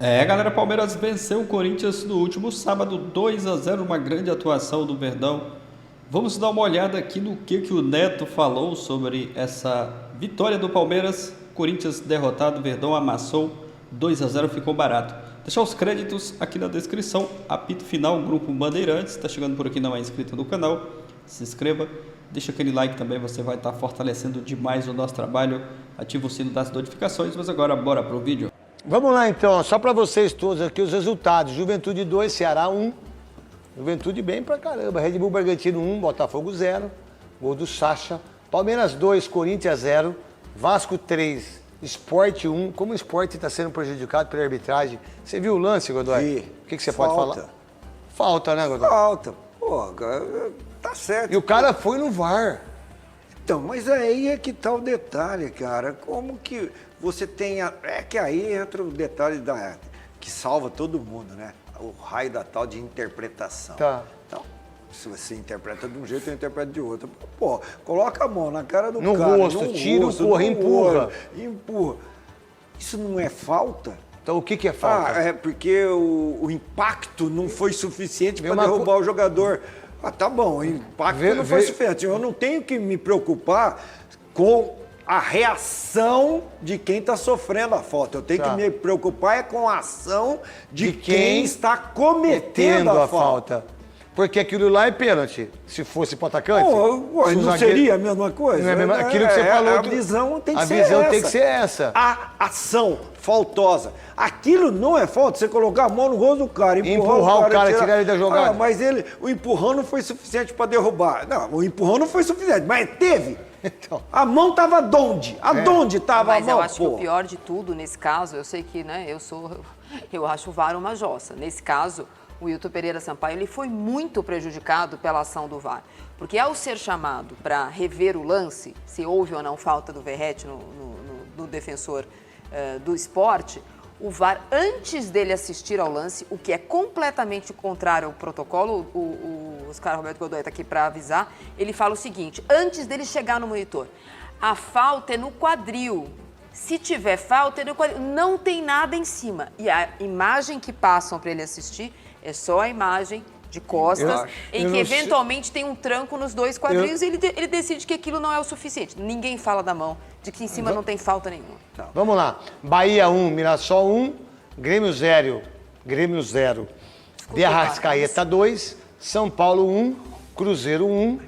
Galera, Palmeiras venceu o Corinthians no último sábado, 2-0, uma grande atuação do Verdão. Vamos dar uma olhada aqui no que o Neto falou sobre essa vitória do Palmeiras. Corinthians derrotado, Verdão amassou, 2-0, ficou barato. Deixar os créditos aqui na descrição, apito final, Grupo Bandeirantes. Está chegando por aqui, não é inscrito no canal, se inscreva. Deixa aquele like também, você vai estar fortalecendo demais o nosso trabalho. Ativa o sino das notificações, mas agora bora pro vídeo. Vamos lá então, só para vocês todos aqui os resultados. Juventude 2, Ceará 1. Juventude bem pra caramba. Red Bull Bragantino 1, Botafogo 0. Gol do Sacha. Palmeiras 2, Corinthians 0. Vasco 3, Sport 1. Como o Sport está sendo prejudicado pela arbitragem. Você viu o lance, Godoy? Vi. O que você pode falar? Falta, né, Godoy? Falta. Pô, tá certo. E o cara foi no VAR. Então, mas aí é que tá o detalhe, cara. Como que você tem... É que aí entra o detalhe que salva todo mundo, né? O raio da tal de interpretação. Tá. Então, se você interpreta de um jeito, eu interpreto de outro. Pô, coloca a mão na cara do No cara. rosto, tira o porra, empurra. Empurra. Isso não é falta? Então o que é falta? É porque o impacto não foi suficiente para derrubar o jogador. Ah, tá bom, o impacto não foi suficiente. Eu não tenho que me preocupar com a reação de quem está sofrendo a falta. Eu tenho que me preocupar com a ação de quem está cometendo a falta. Porque aquilo lá é pênalti. Se fosse para o atacante... não seria a mesma coisa? Não é a mesma, aquilo que você falou... A visão tem que ser essa. A visão tem que ser essa. A ação faltosa. Aquilo não é falta, você colocar a mão no rosto do cara, empurrar o cara, tirar ele da jogada. Mas o empurrão não foi suficiente para derrubar. Não, o empurrão não foi suficiente, mas teve. Então. A mão estava onde? Aonde estava a mão? Mas eu acho que o pior de tudo nesse caso, eu sei que, né, eu acho o VAR uma jossa. Nesse caso, o Wilton Pereira Sampaio, ele foi muito prejudicado pela ação do VAR. Porque ao ser chamado para rever o lance, se houve ou não falta do Verratti no defensor do Sport, o VAR, antes dele assistir ao lance, o que é completamente contrário ao protocolo, o Oscar Roberto Godoy está aqui para avisar, ele fala o seguinte: antes dele chegar no monitor, a falta é no quadril. Se tiver falta, é no quadril. Não tem nada em cima. E a imagem que passam para ele assistir é só a imagem de costas, em que eventualmente tem um tranco nos dois quadris e ele decide que aquilo não é o suficiente. Ninguém fala da mão, de que em cima não tem falta nenhuma. Vamos lá. Bahia 1, Mirassol 1, Grêmio 0, De Arrascaeta 2, São Paulo 1, Cruzeiro 1,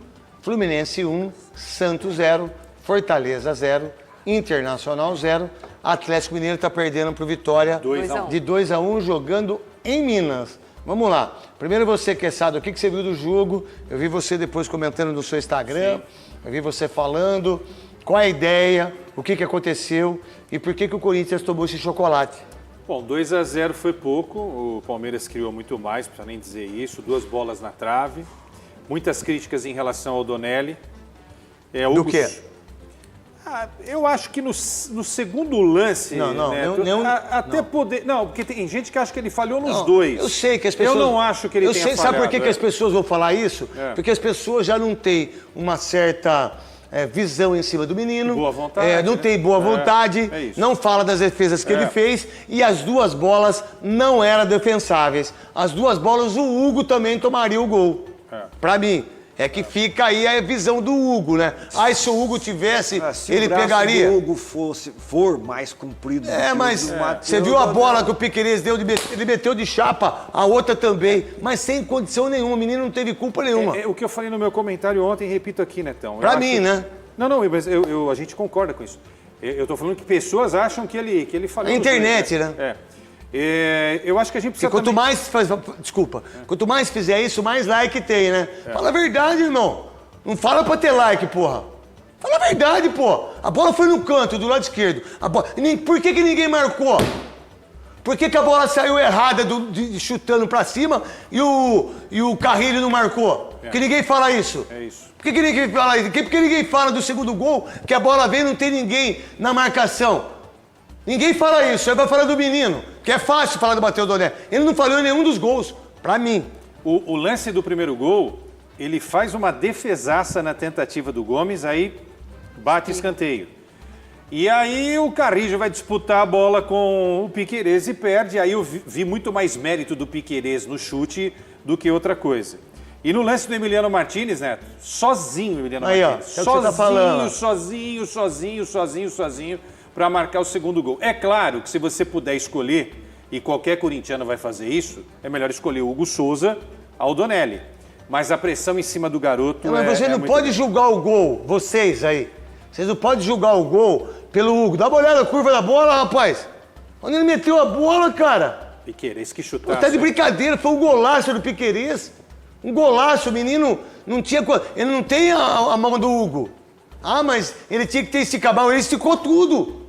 Fluminense 1, Santos 0, Fortaleza 0, Internacional 0, Atlético Mineiro está perdendo para o Vitória de 2-1, jogando em Minas. Vamos lá. Primeiro você, Queçado, o que você viu do jogo? Eu vi você depois comentando no seu Instagram, eu vi você falando. Qual é a ideia? O que aconteceu? E por que o Corinthians tomou esse chocolate? Bom, 2-0 foi pouco, o Palmeiras criou muito mais, não precisa nem dizer isso, 2 bolas na trave, muitas críticas em relação ao Donelli. Do quê? Eu acho que no segundo lance, porque tem gente que acha que ele falhou nos dois. Eu sei que as pessoas... Eu não acho que ele tenha falhado. Sabe por que as pessoas vão falar isso? Porque as pessoas já não têm uma certa... visão em cima do menino, boa vontade, não tem boa vontade, não fala das defesas que ele fez, e as 2 bolas não eram defensáveis. As 2 bolas, o Hugo também tomaria o gol. Pra mim, é que fica aí a visão do Hugo, né? Aí se o Hugo tivesse, ele pegaria... Se o Hugo for mais comprido... mas você viu a bola que o Piquerez deu, ele meteu de chapa, a outra também, mas sem condição nenhuma, o menino não teve culpa nenhuma. O que eu falei no meu comentário ontem, repito aqui, Netão. Pra mim, né? Não, mas a gente concorda com isso. Eu tô falando que pessoas acham que ele falou... A internet, né? Eu acho que a gente precisa quanto mais fizer isso, mais like tem, né? Fala a verdade, irmão. Não fala pra ter like, porra. Fala a verdade, pô. A bola foi no canto, do lado esquerdo. Por que ninguém marcou? Por que a bola saiu errada chutando pra cima e o Carrilho não marcou? Porque ninguém fala isso. É isso. Por que ninguém fala isso? Por que ninguém fala do segundo gol, que a bola vem e não tem ninguém na marcação? Ninguém fala isso, aí vai falar do menino, que é fácil falar do Matheus Donelli. Ele não falhou em nenhum dos gols, pra mim. O lance do primeiro gol, ele faz uma defesaça na tentativa do Gomes, aí bate escanteio. E aí o Carrillo vai disputar a bola com o Piquerez e perde. Aí eu vi muito mais mérito do Piquerez no chute do que outra coisa. E no lance do Emiliano Martinez, Neto, sozinho o Emiliano Martinez. Ó, você tá falando. Sozinho, para marcar o segundo gol. É claro que se você puder escolher, e qualquer corintiano vai fazer isso, é melhor escolher o Hugo Souza ao Donelli. Mas a pressão em cima do garoto mas você não pode julgar o gol, vocês aí. Vocês não podem julgar o gol pelo Hugo. Dá uma olhada na curva da bola, rapaz. Onde ele meteu a bola, cara? Piquerez, que chutaço. Tá de brincadeira, foi um golaço do Piquerez. Um golaço, o menino não tinha... Ele não tem a mão do Hugo. Ah, mas ele tinha que ter esticado, ele esticou tudo.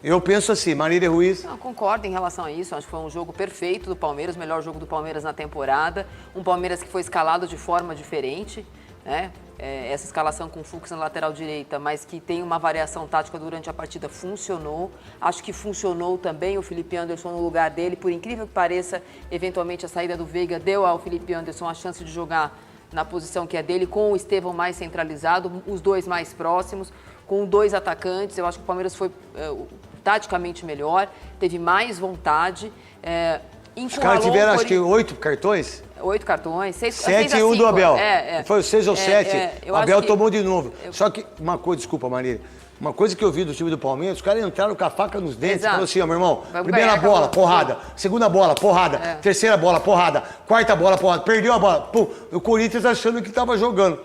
Eu penso assim, Marília Ruiz... Eu concordo em relação a isso, acho que foi um jogo perfeito do Palmeiras, o melhor jogo do Palmeiras na temporada. Um Palmeiras que foi escalado de forma diferente, né? Essa escalação com o Fux na lateral direita, mas que tem uma variação tática durante a partida, funcionou. Acho que funcionou também o Felipe Anderson no lugar dele, por incrível que pareça, eventualmente a saída do Veiga deu ao Felipe Anderson a chance de jogar na posição que é dele, com o Estevão mais centralizado, os dois mais próximos, com 2 atacantes. Eu acho que o Palmeiras foi taticamente melhor, teve mais vontade. Os caras tiveram, acho que 8 cartões? 8 cartões, 7 e um do Abel. Foi o 6 ou 7. O Abel tomou de novo. Só que, uma coisa, desculpa, Marília. Uma coisa que eu vi do time do Palmeiras, os caras entraram com a faca nos dentes. Exato. Falaram assim, ó, meu irmão, primeira bola, porrada. Segunda bola, porrada. Terceira bola, porrada. Quarta bola, porrada. Perdeu a bola. Pum, o Corinthians achando que estava jogando.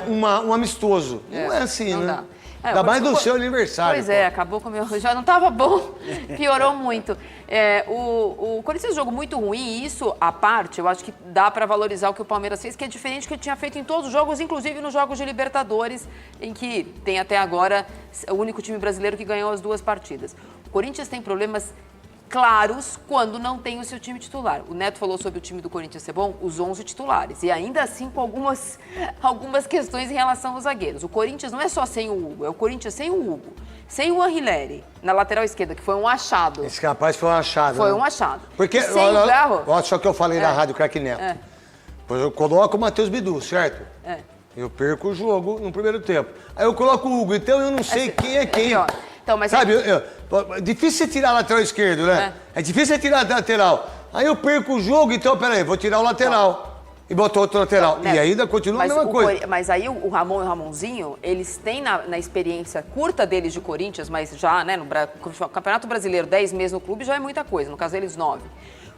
Um amistoso. Não é assim, não né? dá. Ainda mais no seu aniversário. Pois acabou com o meu... Já não estava bom, piorou muito. O Corinthians é um jogo muito ruim e isso, à parte, eu acho que dá para valorizar o que o Palmeiras fez, que é diferente do que ele tinha feito em todos os jogos, inclusive nos jogos de Libertadores, em que tem até agora o único time brasileiro que ganhou as 2 partidas. O Corinthians tem problemas claros quando não tem o seu time titular. O Neto falou sobre o time do Corinthians ser bom, os 11 titulares. E ainda assim com algumas questões em relação aos zagueiros. O Corinthians não é só sem o Hugo, é o Corinthians sem o Hugo. Sem o Anrileri, na lateral esquerda, que foi um achado. Esse rapaz foi um achado. Foi né? um achado. Porque, olha só que eu falei na Rádio Craque Neto. Pois eu coloco o Matheus Bidu, certo? Eu perco o jogo no primeiro tempo. Aí eu coloco o Hugo, então eu não sei quem é quem. Então, mas sabe, é difícil você tirar lateral esquerdo, né? É difícil você tirar lateral. Aí eu perco o jogo, então, peraí, vou tirar o lateral. E botar outro lateral. E ainda continua a mesma coisa. Mas aí o Ramon e o Ramonzinho, eles têm na experiência curta deles de Corinthians, mas já, né, no Campeonato Brasileiro, 10 meses no clube já é muita coisa, no caso deles 9.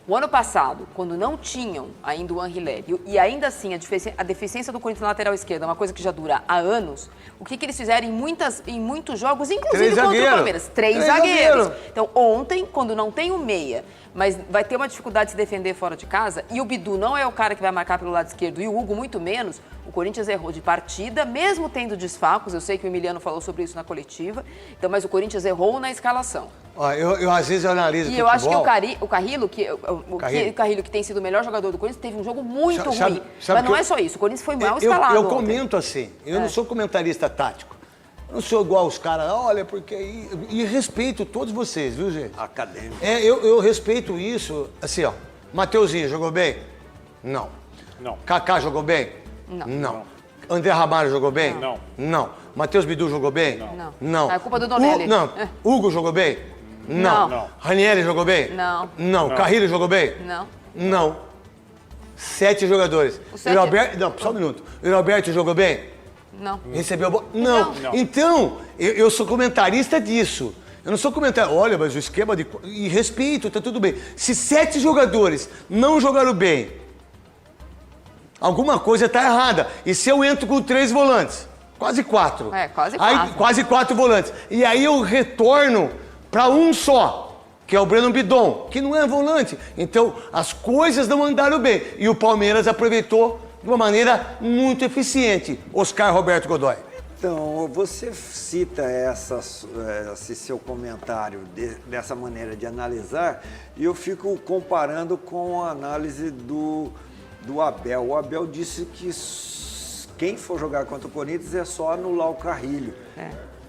O ano passado, quando não tinham ainda o Anrileri, e ainda assim a deficiência do Corinthians na lateral esquerda é uma coisa que já dura há anos, o que eles fizeram em muitos jogos, inclusive contra o Palmeiras? 3 zagueiros. Então, ontem, quando não tem o meia, mas vai ter uma dificuldade de se defender fora de casa, e o Bidu não é o cara que vai marcar pelo lado esquerdo, e o Hugo muito menos, o Corinthians errou de partida, mesmo tendo desfalques. Eu sei que o Emiliano falou sobre isso na coletiva, então, mas o Corinthians errou na escalação. Eu às vezes analiso e eu acho que o Carrillo, que tem sido o melhor jogador do Corinthians, teve um jogo muito ruim. Mas não é só isso, o Corinthians foi mal escalado. Eu comento assim, eu não sou comentarista tático. Eu não sou igual os caras, olha, porque... E respeito todos vocês, viu, gente? Acadêmico. Eu respeito isso, assim, ó. Mateuzinho jogou bem? Não. Kaká jogou bem? Não. André Ramalho jogou bem? Não. Matheus Bidu jogou bem? Não. É culpa do Donelli. Hugo jogou bem? Não. Ranieri jogou bem? Não. Carrillo jogou bem? Não. 7 jogadores. Não, só um minuto. O Roberto jogou bem? Não. Recebeu a bola? Não. Então, eu sou comentarista disso. Eu não sou comentarista. Olha, mas o esquema de... E respeito, tá tudo bem. Se 7 jogadores não jogaram bem, alguma coisa tá errada. E se eu entro com 3 volantes? Quase 4. Quase 4. Aí, quase 4 volantes. E aí eu retorno para um só, que é o Breno Bidon, que não é volante. Então, as coisas não andaram bem. E o Palmeiras aproveitou de uma maneira muito eficiente. Oscar Roberto Godoy. Então, você cita esse seu comentário dessa maneira de analisar, e eu fico comparando com a análise do Abel. O Abel disse que quem for jogar contra o Corinthians é só anular o Carrillo.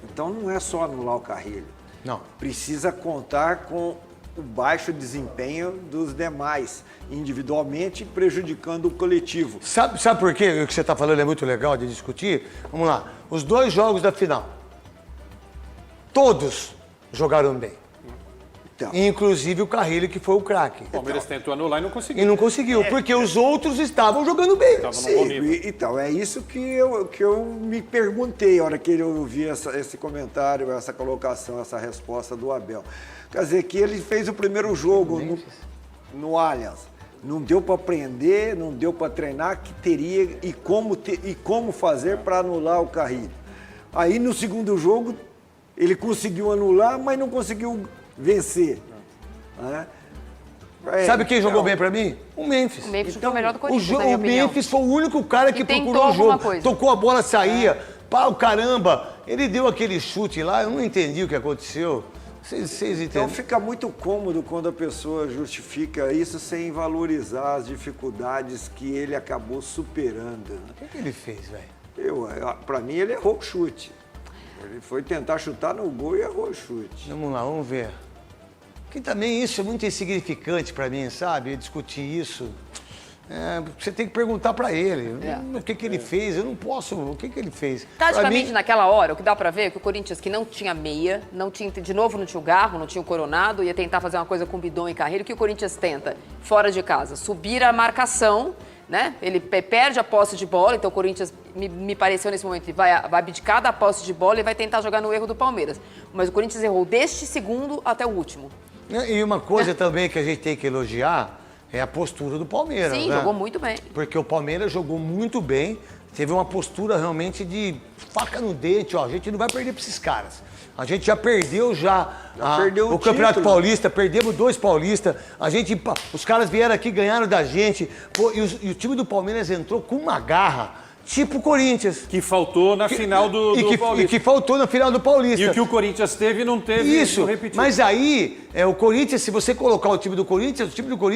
Então, não é só anular o Carrillo. Não. Precisa contar com o baixo desempenho dos demais, individualmente prejudicando o coletivo. Sabe por quê? O que você está falando é muito legal de discutir. Vamos lá. Os 2 jogos da final. todos jogaram bem. Então. Inclusive o Carrilho, que foi o craque. O Palmeiras tentou anular e não conseguiu. E não conseguiu, porque os outros estavam jogando bem. Estavam no bom nível. Então, é isso que eu me perguntei na hora que eu ouvi esse comentário, essa colocação, essa resposta do Abel. Quer dizer, que ele fez o primeiro jogo no Allianz. Não deu para aprender, não deu para treinar, que teria e como fazer para anular o Carrilho. Aí, no segundo jogo, ele conseguiu anular, mas não conseguiu vencer. Né? Sabe quem jogou bem pra mim? O Memphis. O Memphis jogou melhor do Corinthians, na O minha opinião. Memphis foi o único cara que tentou procurou o alguma jogo. coisa. Tocou a bola, saía. Pau, caramba. Ele deu aquele chute lá, eu não entendi o que aconteceu. Vocês Então entendem? fica muito cômodo quando a pessoa justifica isso sem valorizar as dificuldades que ele acabou superando. O que ele fez, velho? Para mim, ele errou o chute. Ele foi tentar chutar no gol e errou o chute. Vamos lá, vamos ver. Que também isso é muito insignificante pra mim, sabe? Discutir isso. Você tem que perguntar pra ele. O que ele fez? Eu não posso. O que ele fez? Taticamente, Pra mim, naquela hora, o que dá pra ver é que o Corinthians, que não tinha meia, de novo não tinha o Garro, não tinha o Coronado, ia tentar fazer uma coisa com Bidon e Carreiro, que o Corinthians tenta, fora de casa, subir a marcação, né? Ele perde a posse de bola, então o Corinthians, me pareceu nesse momento, vai abdicar da posse de bola e vai tentar jogar no erro do Palmeiras. Mas o Corinthians errou deste segundo até o último. E uma coisa também que a gente tem que elogiar é a postura do Palmeiras. Sim, né? jogou muito bem. Porque o Palmeiras jogou muito bem, teve uma postura realmente de faca no dente, ó, a gente não vai perder para esses caras. A gente já perdeu perdeu o o Campeonato título. Paulista, perdemos 2 paulistas, os caras vieram aqui, ganharam da gente, pô, e o time do Palmeiras entrou com uma garra, tipo o Corinthians. Que faltou na final do Paulista. E que faltou na final do Paulista. E o que o Corinthians teve não teve, Isso, não repetiu. mas aí, o Corinthians, se você colocar o time do Corinthians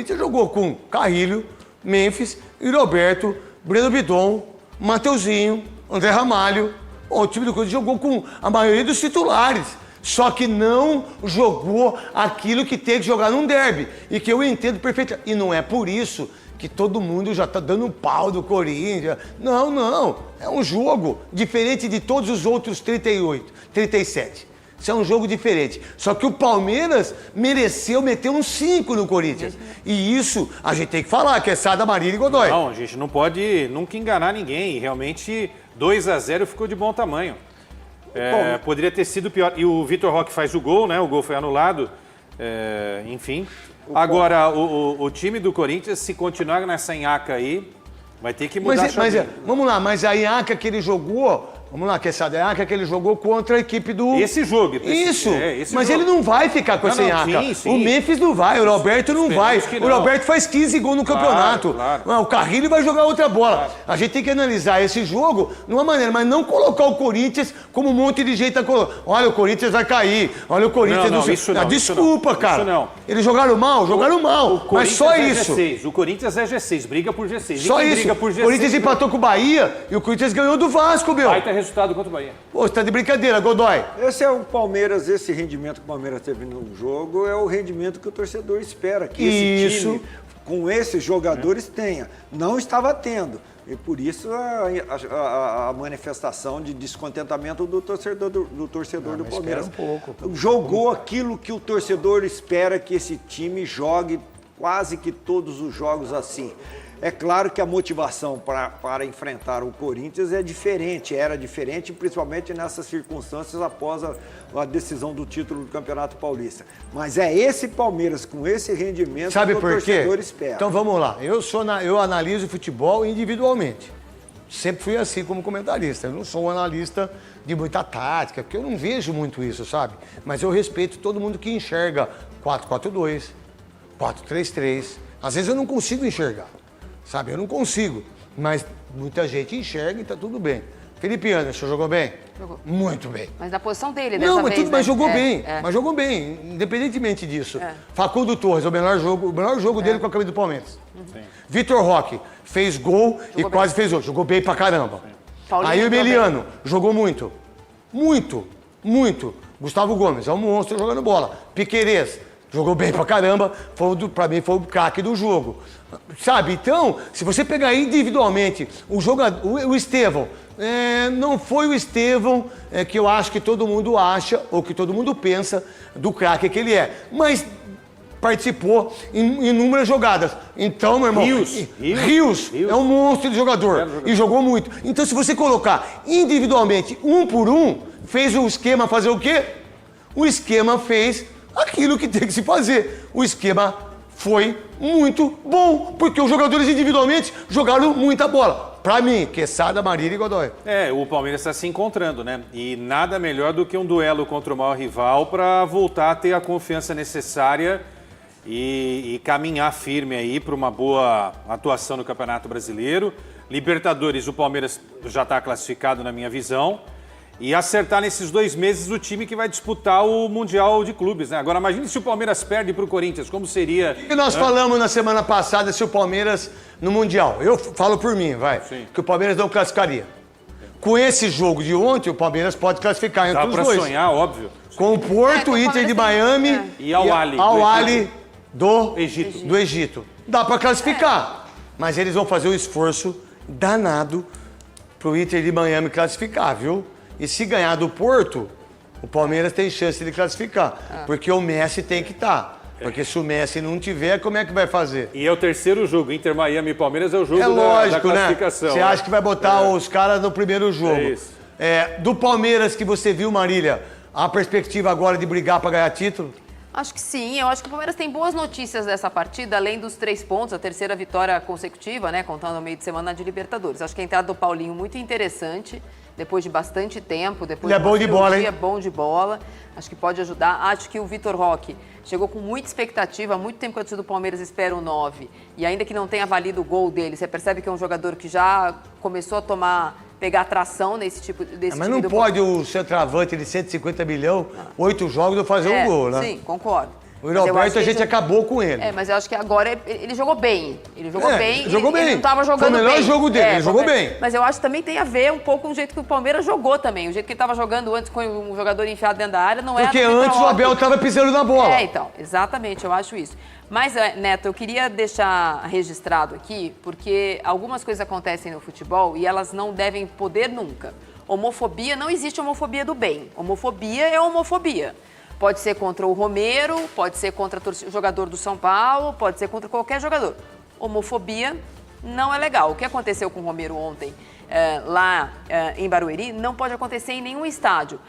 jogou com Carrilho, Memphis, Roberto, Breno Bidon, Mateuzinho, André Ramalho. O time do Corinthians jogou com a maioria dos titulares. Só que não jogou aquilo que tem que jogar num derby. E que eu entendo perfeitamente. E não é por isso que todo mundo já tá dando um pau do Corinthians. Não, não. É um jogo diferente de todos os outros 38, 37. Isso é um jogo diferente. Só que o Palmeiras mereceu meter um 5 no Corinthians. E isso a gente tem que falar, que é Sada, Marília e Godoy. Não, a gente não pode nunca enganar ninguém. E realmente 2-0 ficou de bom tamanho. Poderia ter sido pior. E o Vitor Roque faz o gol, né? O gol foi anulado. Enfim. Agora, o time do Corinthians, se continuar nessa nhaca aí, vai ter que mudar a chavinha. Vamos lá, mas a nhaca que ele jogou... Vamos lá, que essa nhaca que ele jogou contra a equipe do... Esse jogo. Isso, esse mas jogo. ele não vai ficar com essa nhaca. Sim. O Memphis não vai, o Roberto não vai. Que O não. Roberto faz 15 gols no campeonato. Claro. O Carrilho vai jogar outra bola. A gente tem que analisar esse jogo de uma maneira, mas não colocar o Corinthians como um monte de gente tá colocando. Olha, o Corinthians vai cair. Olha, o Corinthians... Não, isso não, desculpa, isso cara. não. Eles jogaram mal? Jogaram mal. Mas só isso. G6. O Corinthians é G6, briga por G6. Só isso. Briga por O G6, Corinthians empatou com o Bahia e o Corinthians ganhou do Vasco, meu. Vai ter resultado contra o Bahia. Pô, você tá de brincadeira, Godoy. Esse é o Palmeiras, esse rendimento que o Palmeiras teve no jogo é o rendimento que o torcedor espera que esse time, com esses jogadores, tenha. Não estava tendo. E por isso a manifestação de descontentamento do torcedor do Palmeiras. Um pouco. Jogou aquilo que o torcedor espera que esse time jogue quase que todos os jogos assim. É claro que a motivação para enfrentar o Corinthians era diferente, principalmente nessas circunstâncias após a decisão do título do Campeonato Paulista. Mas é esse Palmeiras, com esse rendimento, Sabe que o por quê? torcedor espera. Então vamos lá, eu analiso futebol individualmente. Sempre fui assim como comentarista. Eu não sou um analista de muita tática, porque eu não vejo muito isso, sabe? Mas eu respeito todo mundo que enxerga 4-4-2, 4-3-3. Às vezes eu não consigo enxergar. Sabe, eu não consigo, mas muita gente enxerga e tá tudo bem. Felipe Anderson jogou bem? Jogou. Muito bem. Mas na posição dele dessa Não, mas vez, tudo, mas né? jogou bem. Mas jogou bem, independentemente disso. Facundo Torres, o melhor jogo dele com a camisa do Palmeiras. Vitor Roque fez gol e quase fez outro. Jogou bem pra caramba. Aí o Emiliano jogou muito. Gustavo Gomes é um monstro jogando bola. Piquerez jogou bem pra caramba, pra mim foi o craque do jogo. Sabe, então, se você pegar individualmente o Estevão, não foi o Estevão que eu acho que todo mundo acha, ou que todo mundo pensa do craque que ele é, mas participou em inúmeras jogadas. Então, meu irmão, Rios é um monstro de jogador e jogou muito. Então, se você colocar individualmente, um por um, fez o esquema fazer o quê? O esquema fez aquilo que tem que se fazer. O esquema foi muito bom, porque os jogadores individualmente jogaram muita bola. Pra mim, Quesada, Marília e Godoy. O Palmeiras está se encontrando, né? E nada melhor do que um duelo contra o maior rival para voltar a ter a confiança necessária e caminhar firme aí para uma boa atuação no Campeonato Brasileiro. Libertadores, o Palmeiras já está classificado na minha visão. E acertar nesses 2 meses o time que vai disputar o Mundial de Clubes, né? Agora, imagine se o Palmeiras perde para o Corinthians, como seria... E nós falamos na semana passada se o Palmeiras no Mundial. Eu falo por mim, Sim. que o Palmeiras não classificaria. Com esse jogo de ontem, o Palmeiras pode classificar entre os dois. Dá para sonhar, óbvio. Com o Porto, Inter de Miami e Al-Ahly do Egito. Dá para classificar. Mas eles vão fazer um esforço danado pro Inter de Miami classificar, viu? E se ganhar do Porto, o Palmeiras tem chance de classificar. Porque o Messi tem que estar. Porque se o Messi não tiver, como é que vai fazer? E é o terceiro jogo. Inter, Miami e Palmeiras é o jogo da classificação. Você acha que vai botar os caras no primeiro jogo. É isso. Do Palmeiras que você viu, Marília, a perspectiva agora de brigar para ganhar título? Acho que sim, eu acho que o Palmeiras tem boas notícias dessa partida, além dos 3 pontos, a terceira vitória consecutiva, né, contando o meio de semana de Libertadores. Acho que a entrada do Paulinho muito interessante, depois de bastante tempo, depois ele é bom de bola, hein? É bom de bola, acho que pode ajudar. Acho que o Vitor Roque chegou com muita expectativa, há muito tempo que a torcida do Palmeiras espera o 9, e ainda que não tenha valido o gol dele, você percebe que é um jogador que já começou a pegar atração nesse tipo desse mas não pode o centroavante de 150 milhões, 8 jogos, não fazer um gol, né? Sim, concordo. O Roberto, a gente acabou com ele. Mas eu acho que agora ele jogou bem. Ele jogou bem. Ele jogou bem. Ele não estava jogando bem. Foi o melhor jogo dele, ele jogou bem. Mas eu acho que também tem a ver um pouco com o jeito que o Palmeiras jogou também. O jeito que ele estava jogando antes com um jogador enfiado dentro da área não é... Porque antes o Abel estava pisando na bola. Então, exatamente, eu acho isso. Mas, Neto, eu queria deixar registrado aqui, porque algumas coisas acontecem no futebol e elas não devem poder nunca. Homofobia, não existe homofobia do bem. Homofobia é homofobia. Pode ser contra o Romero, pode ser contra o jogador do São Paulo, pode ser contra qualquer jogador. Homofobia não é legal. O que aconteceu com o Romero ontem lá em Barueri não pode acontecer em nenhum estádio.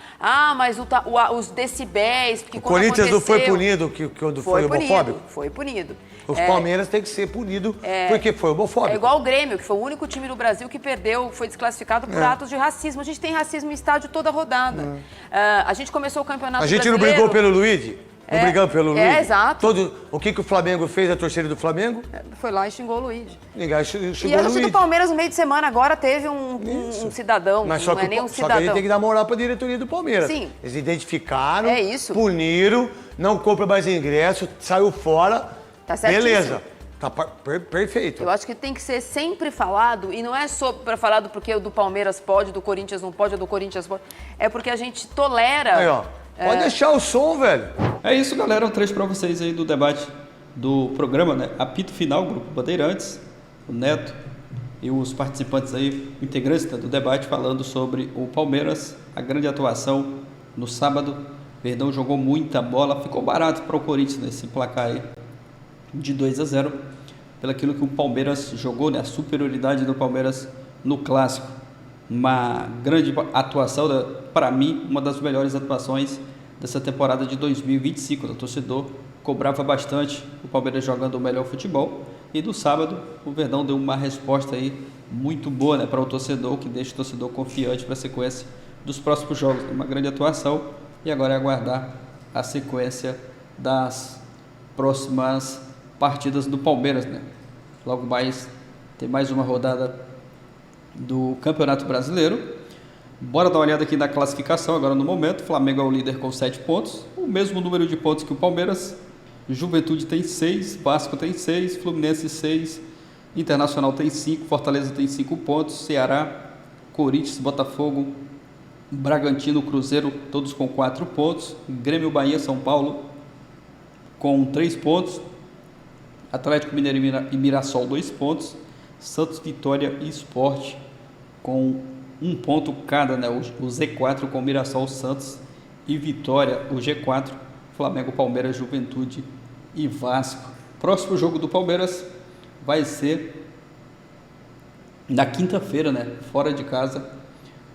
Mas os decibéis... O Corinthians não foi punido quando foi homofóbico? Foi punido. Os Palmeiras têm que ser punidos porque foi homofóbico. É igual o Grêmio, que foi o único time do Brasil que perdeu, foi desclassificado por atos de racismo. A gente tem racismo em estádio toda rodada. A gente começou o campeonato brasileiro... A gente não brigou pelo Luigi? Não brigamos pelo Luigi? Exato. O que o Flamengo fez, a torcida do Flamengo? Foi lá e xingou o Luigi. Ninguém xingou o Luigi. E a torcida do Palmeiras, no meio de semana, agora teve um cidadão, mas não é nem um cidadão. Só que a gente tem que dar moral para a diretoria do Palmeiras. Sim. Eles identificaram, puniram, não compra mais ingresso, saiu fora. Tá certíssimo. Beleza. Tá perfeito. Eu acho que tem que ser sempre falado, e não é só para falar do porque o do Palmeiras pode, do Corinthians não pode, o do Corinthians pode. É porque a gente tolera... Aí, ó. Pode deixar o som, velho. É isso, galera. Um trecho para vocês aí do debate do programa, né? Apito final, Grupo Bandeirantes, o Neto e os participantes aí, integrantes do debate, falando sobre o Palmeiras, a grande atuação no sábado. Verdão jogou muita bola, ficou barato para o Corinthians nesse placar aí de 2-0, pelo aquilo que o Palmeiras jogou, né? A superioridade do Palmeiras no clássico. Uma grande atuação, para mim, uma das melhores atuações dessa temporada de 2025. O torcedor cobrava bastante o Palmeiras jogando o melhor futebol. E no sábado, o Verdão deu uma resposta aí muito boa, né, para o torcedor, que deixa o torcedor confiante para a sequência dos próximos jogos. Uma grande atuação e agora é aguardar a sequência das próximas partidas do Palmeiras, né? Logo mais, tem mais uma rodada do Campeonato Brasileiro. Bora dar uma olhada aqui na classificação agora no momento. Flamengo é o líder com 7 pontos, o mesmo número de pontos que o Palmeiras. Juventude tem 6, Vasco tem 6, Fluminense 6, Internacional tem 5, Fortaleza tem 5 pontos, Ceará, Corinthians, Botafogo, Bragantino, Cruzeiro, todos com 4 pontos, Grêmio, Bahia, São Paulo, com 3 pontos. Atlético Mineiro e Mirassol 2 pontos. Santos, Vitória e Sport com 1 ponto cada, né? O Z4 com Mirassol, Santos e Vitória, o G4, Flamengo, Palmeiras, Juventude e Vasco. Próximo jogo do Palmeiras vai ser na quinta-feira, né? Fora de casa,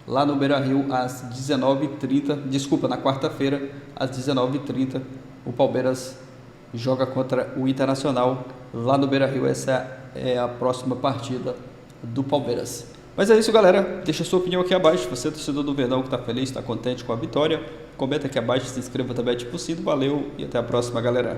lá no Beira-Rio, às 19h30. Desculpa, na quarta-feira, às 19h30, o Palmeiras joga contra o Internacional lá no Beira-Rio. Essa é a próxima partida do Palmeiras. Mas é isso, galera. Deixa a sua opinião aqui abaixo. Você, torcedor do Verdão, que está feliz, está contente com a vitória, comenta aqui abaixo, se inscreva também, ativa o sino. Valeu e até a próxima, galera.